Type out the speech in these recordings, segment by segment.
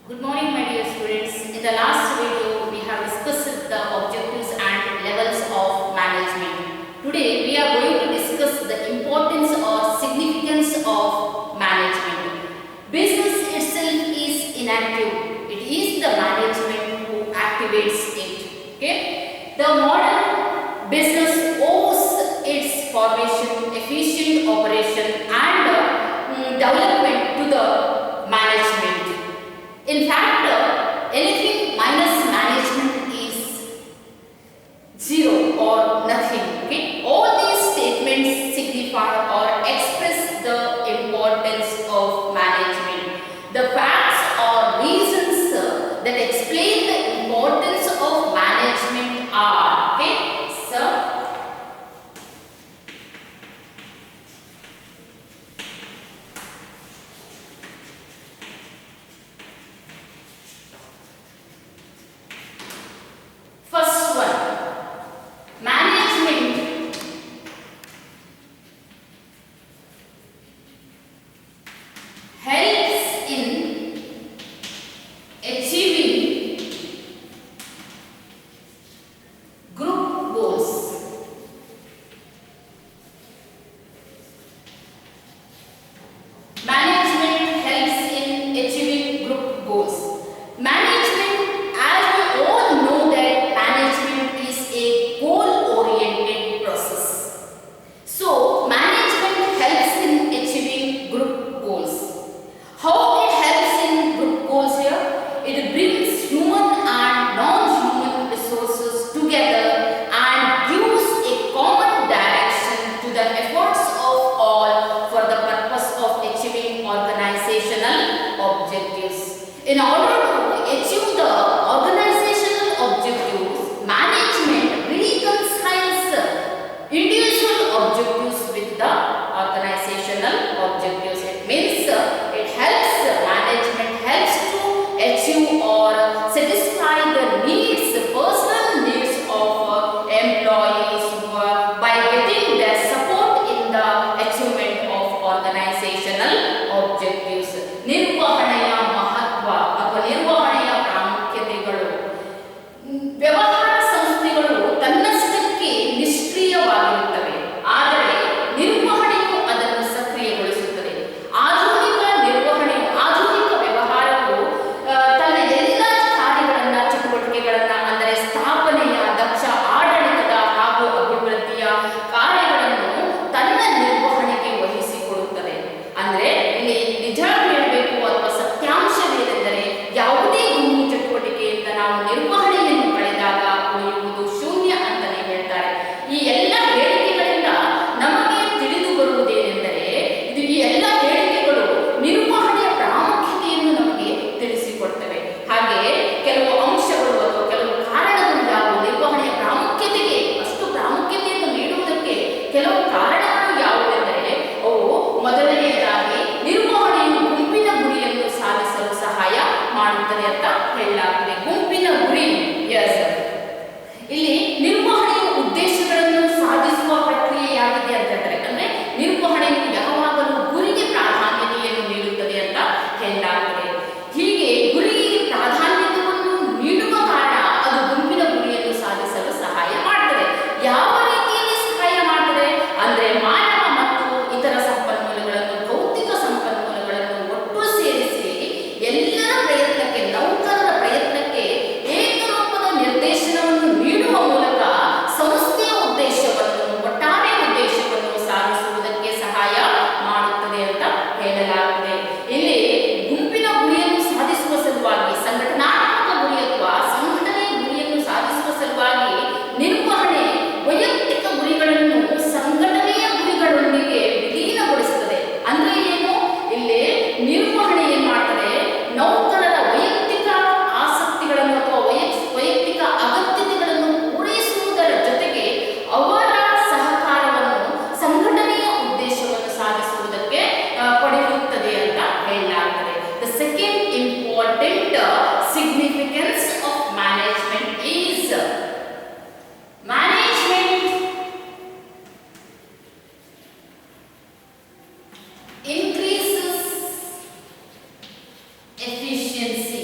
Good morning, my dear students. In the last video, we have discussed the objectives and levels of management. Today, we are going to discuss the importance or significance of management. Business itself is inactive. It is the management who activates it. Okay? The modern business owes its formation, efficient operation, and development to the management. In fact, anything minus management is zero or nothing. Okay? All these statements signify or express the importance of management. The facts or reasons that explain the importance of management are, okay, so first one, management helps in achieving group goals. Management helps in achieving group goals. Management, as we all know that management is a goal-oriented process. So, management helps in achieving group goals. How it helps in group goals here? It brings human and non-human resources together and gives a common direction to the efforts of all for the purpose of achieving organizational objectives. In order to achieve the organizational objectives, management reconciles individual objectives with the organizational objectives. It means it helps, management helps to achieve or satisfy the needs, personal needs of employees by getting their support in the achievement of organizational objectives. ನಿರ್ವಹಣೆಯ ಮಹತ್ವ ಅಥವಾ ನಿರ್ವಹಣೆಯ ಪ್ರಾಮುಖ್ಯತೆಗಳು. ವ್ಯವಹಾರ ಸಂಸ್ಥೆಗಳು ತನ್ನಷ್ಟಕ್ಕೆ ನಿಷ್ಕ್ರಿಯವಾಗಿರುತ್ತವೆ, ಆದರೆ ನಿರ್ವಹಣೆಯು ಅದನ್ನು ಸಕ್ರಿಯಗೊಳಿಸುತ್ತದೆ. ಆಧುನಿಕ ನಿರ್ವಹಣೆಯು, ಆಧುನಿಕ ವ್ಯವಹಾರವು ತನ್ನ ಎಲ್ಲ ಕಾರ್ಯಗಳನ್ನು, ಚಟುವಟಿಕೆಗಳನ್ನು, ಅಂದರೆ ಸ್ಥಾಪನೆಯ, ದಕ್ಷ ಆಡಳಿತದ ಹಾಗೂ ಅಭಿವೃದ್ಧಿಯ ಕಾರ್ಯಗಳನ್ನು ತನ್ನ ನಿರ್ವಹಣೆಗೆ ವಹಿಸಿಕೊಡುತ್ತದೆ. ಅಂದರೆ ಇಲ್ಲಿ ನಿಜ ಹೇಳಬೇಕು ಅಥವಾ ಸತ್ಯಾಂಶವೇನೆಂದರೆ, ಯಾವುದೇ ಗುಂಪು ಚಟುವಟಿಕೆಯಿಂದ ನಾವು ನಿರ್ವಹಣೆಯನ್ನು ಕಳೆದಾಗ ಉಳಿಯುವುದು ಶೂನ್ಯ ಅಂತಾನೆ ಹೇಳ್ತಾರೆ. ಈ ಎಲ್ಲ ಹೇಳಿಕೆಗಳಿಂದ ನಮಗೆ ತಿಳಿದು ಬರುವುದೇನೆಂದರೆ, ಈ ಎಲ್ಲ ಹೇಳಿಕೆಗಳು ನಿರ್ವಹಣೆಯ ಪ್ರಾಮುಖ್ಯತೆಯನ್ನು ನಮಗೆ ತಿಳಿಸಿಕೊಡ್ತವೆ. ಹಾಗೆಯೇ ಕೆಲವು ಅಂಶಗಳು ಅಥವಾ ಕೆಲವು ಕಾರಣಗಳು ಯಾವುವು, ನಿರ್ವಹಣೆಯ ಪ್ರಾಮುಖ್ಯತೆಗೆ ಅಷ್ಟು ಪ್ರಾಮುಖ್ಯತೆಯನ್ನು ನೀಡುವುದಕ್ಕೆ ಕೆಲವು ಕಾರಣಗಳು ಯಾವುವೆಂದರೆ, ಅವು ಮೊದಲನೆಯದಾಗಿ ನಿರ್ವಹಣೆಯು ಗುಂಪಿನ ಗುರಿಯನ್ನು ಸಾಧಿಸಲು ಸಹಾಯ ಮಾಡುತ್ತದೆ ಅಂತ ಹೇಳಲಾಗಿದೆ. ಗುಂಪಿನ ಗುರಿ, ಎಸ್, ಇಲ್ಲಿ ನಿರ್ವಹಣೆಯ ಉದ್ದೇಶಗಳನ್ನು ಸಾಧಿಸುವ ಪ್ರಕ್ರಿಯೆಯಾಗಿದೆ ಅಂತ ಹೇಳ್ತಾರೆ. ಅಂದ್ರೆ ನಿರ್ವಹಣೆಯು ಯಾವಾಗಲೂ ಗುರಿಗೆ ಪ್ರಾಧಾನ್ಯತೆಯನ್ನು ನೀಡುತ್ತದೆ ಅಂತ ಹೇಳಲಾಗಿದೆ. ಹೀಗೆ ಗುರಿಗೆ ಪ್ರಾಧಾನ್ಯತೆಯನ್ನು ನೀಡುವ ಕಾರಣ ಅದು ಗುಂಪಿನ ಗುರಿಯನ್ನು ಸಾಧಿಸಲು ಸಹಾಯ ಮಾಡ್ತದೆ. ಯಾವ ರೀತಿಯಲ್ಲಿ ಸಹಾಯ ಮಾಡ್ತದೆ ಅಂದ್ರೆ, ಮಾನವ ಮತ್ತು ಇತರ ಸಂಪನ್ಮೂಲಗಳನ್ನು, ಭೌತಿಕ ಸಂಪನ್ಮೂಲಗಳನ್ನು ಒಟ್ಟು ಸೇರಿಸಿ ಎಲ್ಲರ ಪ್ರಯತ್ನಕ್ಕೆ, ನೌಕರರ ಪ್ರಯತ್ನಕ್ಕೆ ಏಕರೂಪದ ನಿರ್ದೇಶನವನ್ನು ನೀಡುವ ಮೂಲಕ ಸಂಸ್ಥೆಯ ಉದ್ದೇಶವನ್ನು, ಒಟ್ಟಾರೆ ಉದ್ದೇಶವನ್ನು ಸಾಧಿಸುವುದಕ್ಕೆ ಸಹಾಯ ಮಾಡುತ್ತದೆ ಅಂತ ಹೇಳಲಾಗಿದೆ. ಇಲ್ಲಿ ಗುಂಪಿನ ಗುರಿಯನ್ನು ಸಾಧಿಸುವ ಸಲುವಾಗಿ, ಸಂಘಟನಾತ್ಮಕ ಗುರಿ ಅಥವಾ ಸಂಘಟನೆಯ ಗುರಿಯನ್ನು ಸಾಧಿಸುವ ಸಲುವಾಗಿ ನಿರ್ವಹಣೆ ವೈಯಕ್ತಿಕ ಗುರಿಗಳನ್ನು ಸಂಘಟನೆಯ ಗುರಿಗಳೊಂದಿಗೆ ವಿಲೀನಗೊಳಿಸುತ್ತದೆ. ಅಂದ್ರೆ ಏನು? ಇಲ್ಲಿ ನಿರ್ವಹಣೆ ಏನ್ ಮಾಡ್ತದೆ, ನೌಕರರ ವೈಯಕ್ತಿಕ ಆಸಕ್ತಿಗಳನ್ನು ಅಥವಾ ವೈಯಕ್ತಿಕ ಅಗತ್ಯತೆಗಳನ್ನು ಪೂರೈಸುವುದರ ಜೊತೆಗೆ ಅವರ ಸಹಕಾರವನ್ನು ಸಂಘಟನೆಯ ಉದ್ದೇಶವನ್ನು ಸಾಧಿಸುವುದಕ್ಕೆ ಪಡೆಯುತ್ತದೆ ಅಂತ ಹೇಳಲಾಗುತ್ತದೆ. The second important significance of management is management increases efficiency.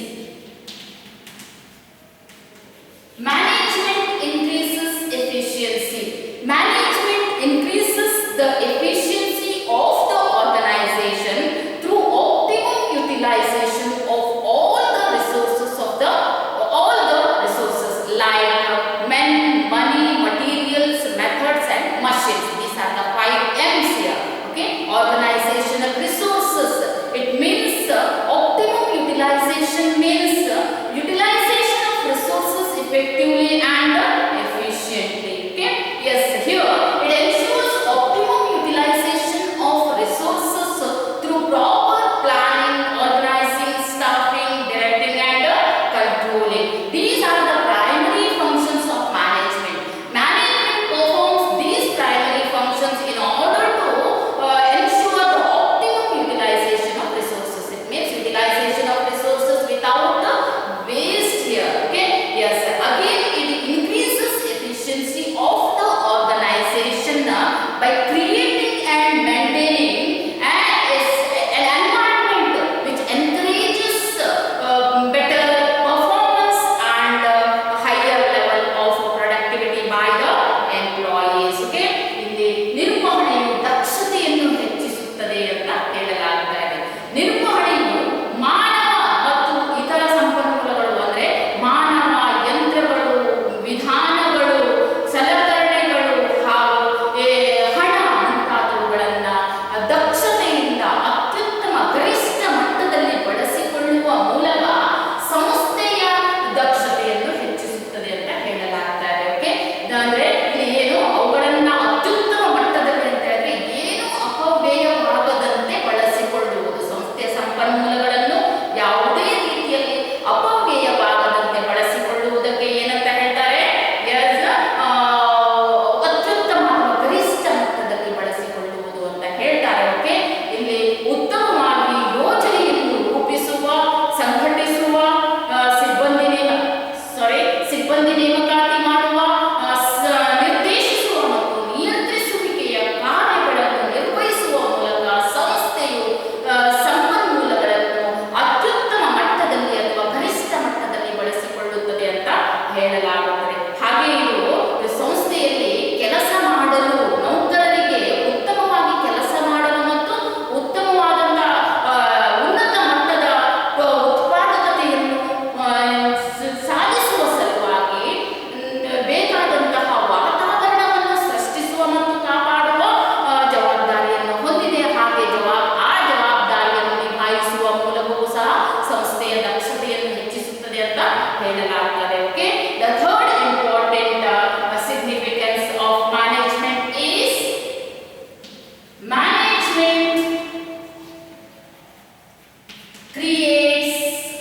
creates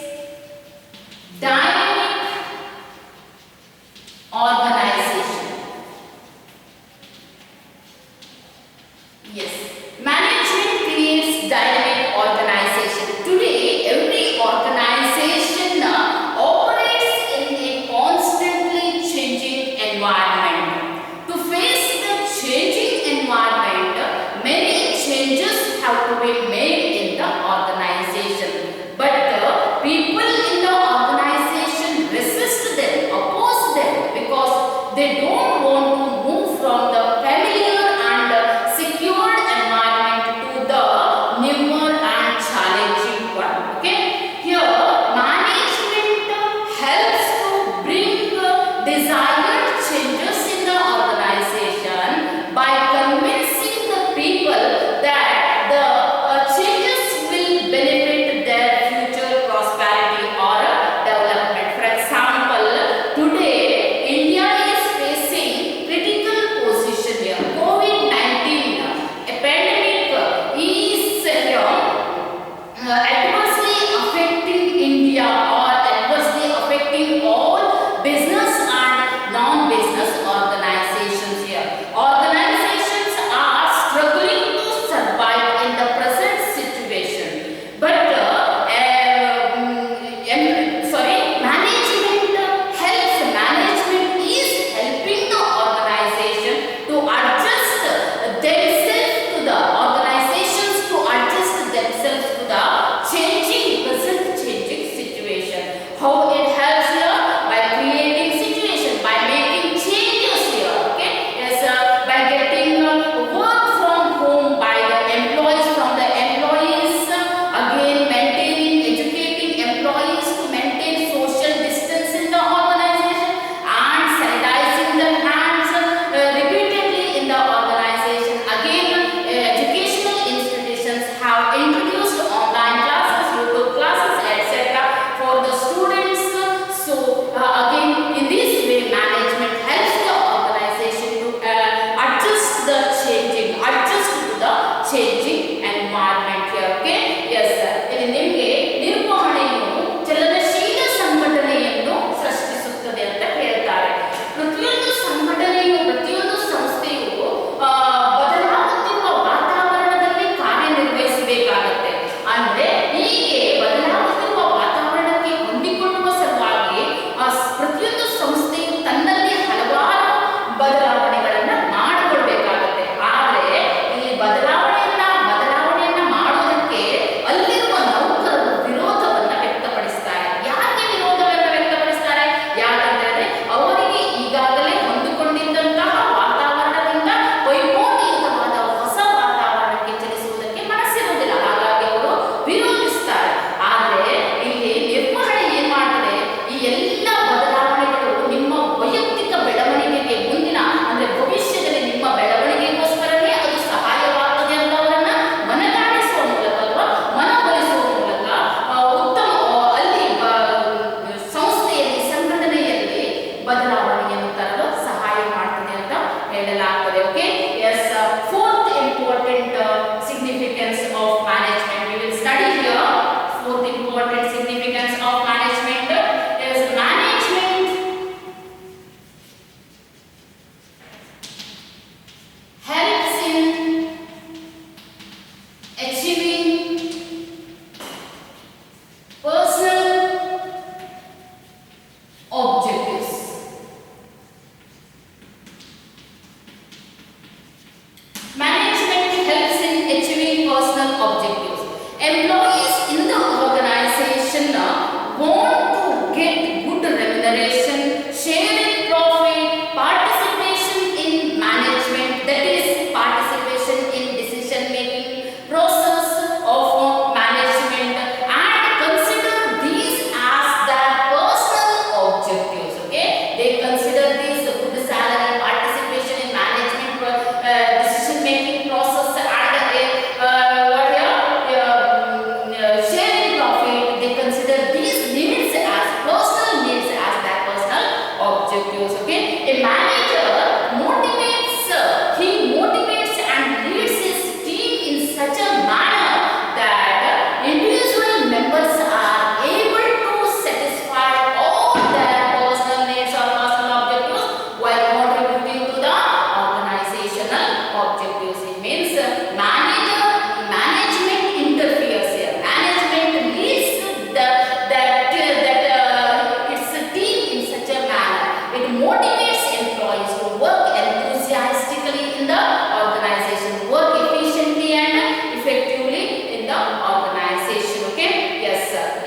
dynamic organization. Yes, management creates dynamic organization. Today, every organization operates in a constantly changing environment. To face the changing environment, many changes have to be made in the organization. But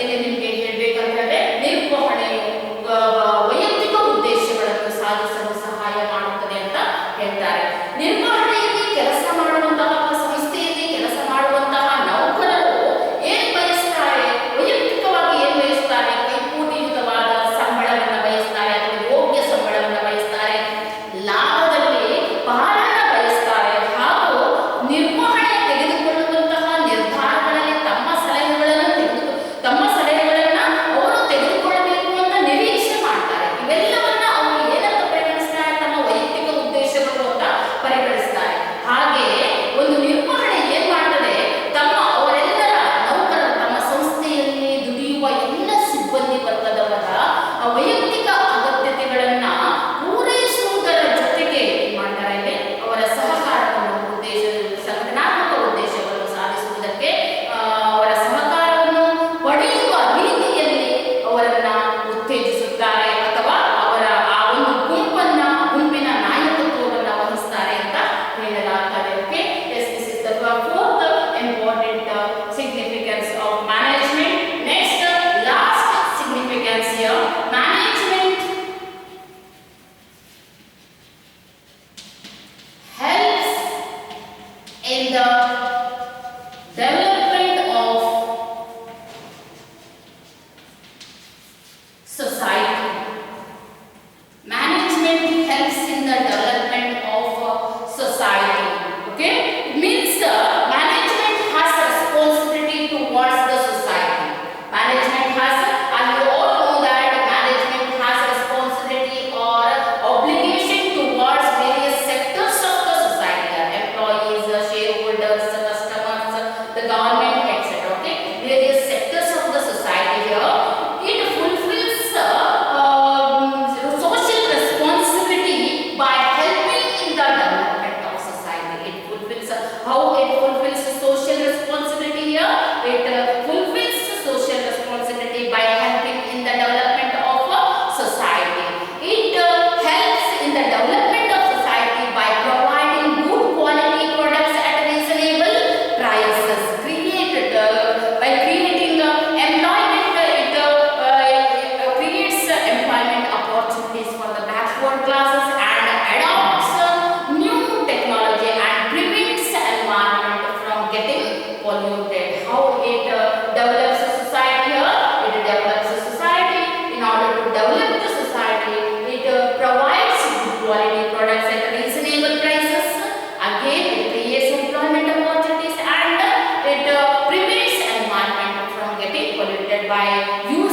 ಇಲ್ಲಿ ನಿಮಗೆ ಹೇಳಬೇಕಂತಂದ್ರೆ ನಿರ್ವಹಣೆಯು ವೈಯಕ್ತಿಕ ಉದ್ದೇಶಗಳನ್ನು ಸಾಧಿಸಲು ಸಹಾಯ ಮಾಡುತ್ತದೆ ಅಂತ ಹೇಳ್ತಾರೆ. ನಿರ್ವಹಣೆಯಲ್ಲಿ ಕೆಲಸ ಮಾಡುವಂತಹ ಸಂಸ್ಥೆಯಲ್ಲಿ ಕೆಲಸ ಮಾಡುವಂತಹ ನೌಕರರು ಏನು ಬಯಸ್ತಾರೆ, ವೈಯಕ್ತಿಕವಾಗಿ ಏನು ಬಯಸ್ತಾರೆ, ವೈಪೂರ್ಯಯುತವಾದ ಸಂಬಳವನ್ನು ಬಯಸ್ತಾರೆ ಅಥವಾ ಯೋಗ್ಯ ಸಂಬಳವನ್ನು ಬಯಸ್ತಾರೆ, ಲಾಭದಲ್ಲಿ ಪಾಲನ್ನ ಬಯಸ್ತಾರೆ ಹಾಗೂ ನಿರ್ವಹಣೆ ತೆಗೆದುಕೊಳ್ಳುವಂತಹ ನಿರ್ಧಾರಗಳಲ್ಲಿ ತಮ್ಮ ಸಲಹೆಗಳನ್ನ ಅವರು ತೆಗೆದುಕೊಳ್ಳಬೇಕು ಅಂತ ನಿರೀಕ್ಷೆ ಮಾಡ್ತಾರೆ. ಇವೆಲ್ಲವನ್ನ ಅವರು ಏನಂತ ಪರಿಗಣಿಸ್ತಾರೆ, ತಮ್ಮ ವೈಯಕ್ತಿಕ ಉದ್ದೇಶಗಳು ಅಂತ ಪರಿಗಣಿಸ್ತಾರೆ. ಹಾಗೆಯೇ ಒಂದು ನಿರ್ವಹಣೆ ಏನ್ ಮಾಡ್ತದೆ, ಅವರೆಲ್ಲರ ನೌಕರರು ತಮ್ಮ ಸಂಸ್ಥೆಯಲ್ಲಿ ದುಡಿಯುವ ಎಲ್ಲ ಸಿಬ್ಬಂದಿ ವರ್ಗದವರ ವೈಯಕ್ತಿಕ ಅಗತ್ಯತೆಗಳನ್ನ ಪೂರೈಸುವುದರ ಜೊತೆಗೆ ಏನ್ ಮಾಡ್ತಾರೆ ಅಂದ್ರೆ ಅವರ ಸಹಕಾರವನ್ನು ಸಂಘಟನಾತ್ಮಕ ಉದ್ದೇಶಗಳನ್ನು ಸಾಧಿಸುವುದಕ್ಕೆ ಅವರ ಸಹಕಾರವನ್ನು ಪಡೆಯುವ ರೀತಿಯಲ್ಲಿ ಅವರನ್ನ ಉತ್ತೇಜಿಸುತ್ತಾರೆ ಅಥವಾ ಅವರ ಆ ಒಂದು ಗುಂಪಿನ ನಾಯಕತ್ವವನ್ನು ವಹಿಸ್ತಾರೆ ಅಂತ ಹೇಳಲಾಗ್ತದೆ. Okay, yes, this is the fourth important significance of management. Next, last significance here, management helps in the development of society. Management helps in the development of society. Okay, it means the management has responsibility towards the society. Management has, and you all know that management has responsibility or obligation towards various sectors of the society, employees, shareholders, customers, the government, etc. Okay, various sectors of the society here. It fulfills social responsibility by helping in the development of society. It fulfills how it fulfills social responsibility here. It fulfills social responsibility by helping in the development of society. It helps in the development of society by providing good quality products at reasonable prices. By creating employment, it creates employment opportunities for the backward classes and adopts new technology and prevents environment from getting polluted. How it develops a society here? It develops a society. In order to develop the society, it provides good quality products at reasonable prices. Again, it creates employment opportunities and it prevents environment from getting polluted by using